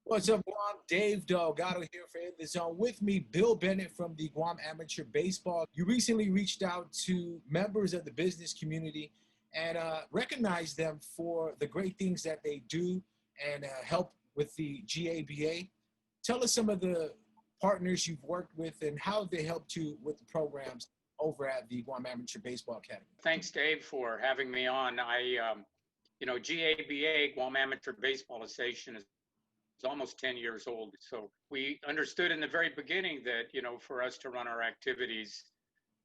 What's up, Guam? Dave Delgado here for In the Zone. With me, Bill Bennett from the Guam Amateur Baseball. You recently reached out to members of the business community and recognized them for the great things that they do and help with the GABA. Tell us some of the partners you've worked with and how they helped you with the programs over at the Guam Amateur Baseball Academy. Thanks, Dave, for having me on. GABA, Guam Amateur Baseball Association, is almost 10 years old. So we understood in the very beginning that, for us to run our activities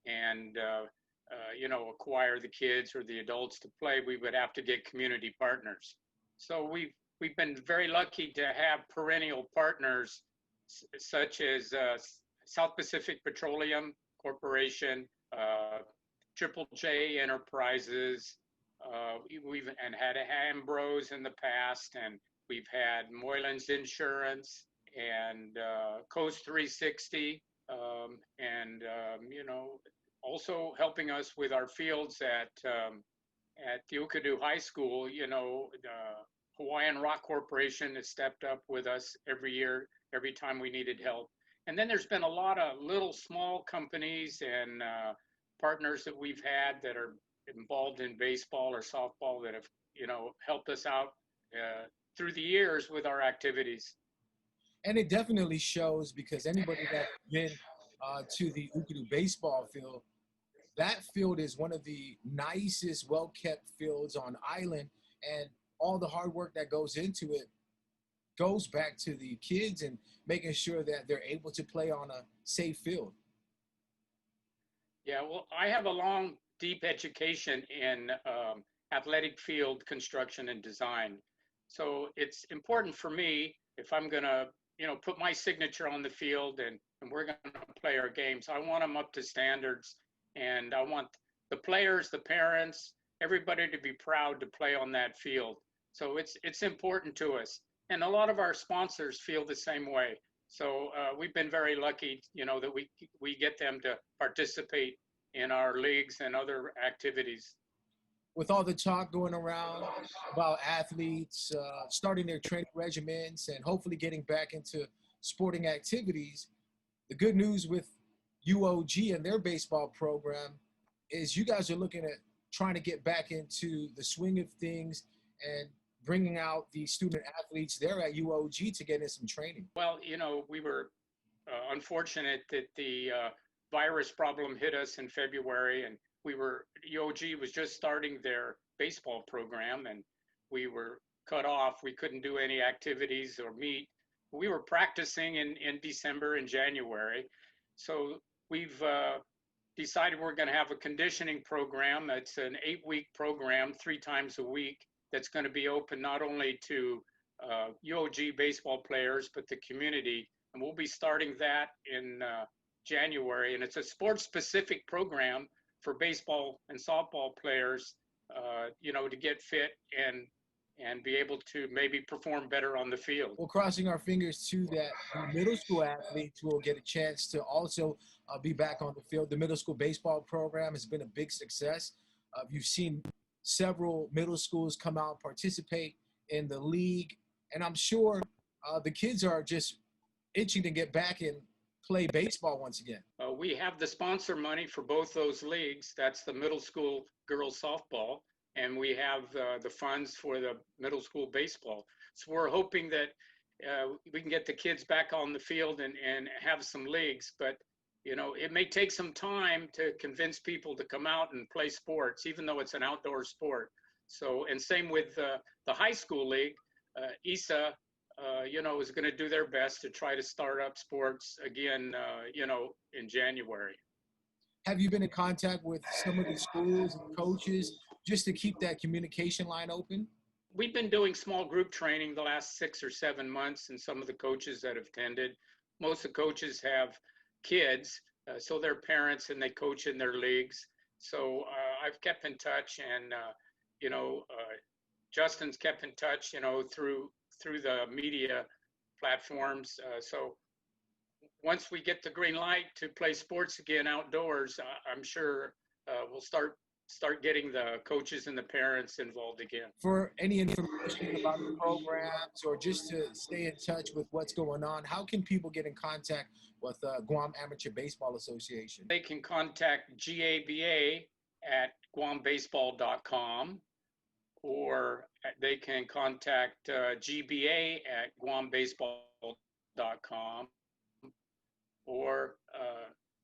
and, acquire the kids or the adults to play, we would have to get community partners. So we've been very lucky to have perennial partners such as South Pacific Petroleum Corporation, Triple J Enterprises. We've had Ambrose in the past, and we've had Moylan's Insurance and Coast 360, also helping us with our fields at the Ukadu High School. The Hawaiian Rock Corporation has stepped up with us every year, every time we needed help. And then there's been a lot of little small companies and partners that we've had that are involved in baseball or softball that have, helped us out through the years with our activities. And it definitely shows because anybody that's been to the Ukadu baseball field, that field is one of the nicest, well-kept fields on island, and all the hard work that goes into it goes back to the kids and making sure that they're able to play on a safe field. Yeah, well, I have a long, deep education in athletic field construction and design. So it's important for me, if I'm going to, put my signature on the field and we're going to play our games, I want them up to standards. And I want the players, the parents, everybody to be proud to play on that field. So it's important to us. And a lot of our sponsors feel the same way. So we've been very lucky, that we get them to participate in our leagues and other activities. With all the talk going around about athletes starting their training regimens and hopefully getting back into sporting activities, the good news with UOG and their baseball program is you guys are looking at trying to get back into the swing of things and bringing out the student athletes there at UOG to get in some training. Well, we were unfortunate that the virus problem hit us in February, and UOG was just starting their baseball program, and we were cut off. We couldn't do any activities or meet. We were practicing in December and January. So we've decided we're going to have a conditioning program. It's an 8-week program, 3 times a week, that's going to be open not only to UOG baseball players, but the community. And we'll be starting that in January. And it's a sports-specific program for baseball and softball players, to get fit and be able to maybe perform better on the field. We're crossing our fingers too that the middle school athletes will get a chance to also be back on the field. The middle school baseball program has been a big success. You've seen several middle schools come out and participate in the league, and I'm sure the kids are just itching to get back and play baseball once again. We have the sponsor money for both those leagues. That's the middle school girls softball, and we have the funds for the middle school baseball. So we're hoping that we can get the kids back on the field and have some leagues, but it may take some time to convince people to come out and play sports, even though it's an outdoor sport. So, and same with the high school league, ISA, is going to do their best to try to start up sports again, in January. Have you been in contact with some of the schools and coaches just to keep that communication line open? We've been doing small group training the last 6 or 7 months, and some of the coaches that have attended. Most of the coaches have kids, so they're parents and they coach in their leagues. So I've kept in touch, and Justin's kept in touch, through the media platforms. So once we get the green light to play sports again outdoors, I'm sure we'll start start getting the coaches and the parents involved again. For any information about the programs or just to stay in touch with what's going on, how can people get in contact with Guam Amateur Baseball Association? They can contact GABA at guambaseball.com, or they can contact GBA at guambaseball.com, or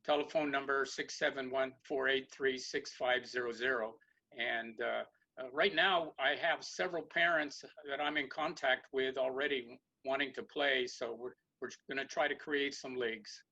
telephone number 671-483-6500. And right now, I have several parents that I'm in contact with already wanting to play, so we're going to try to create some leagues.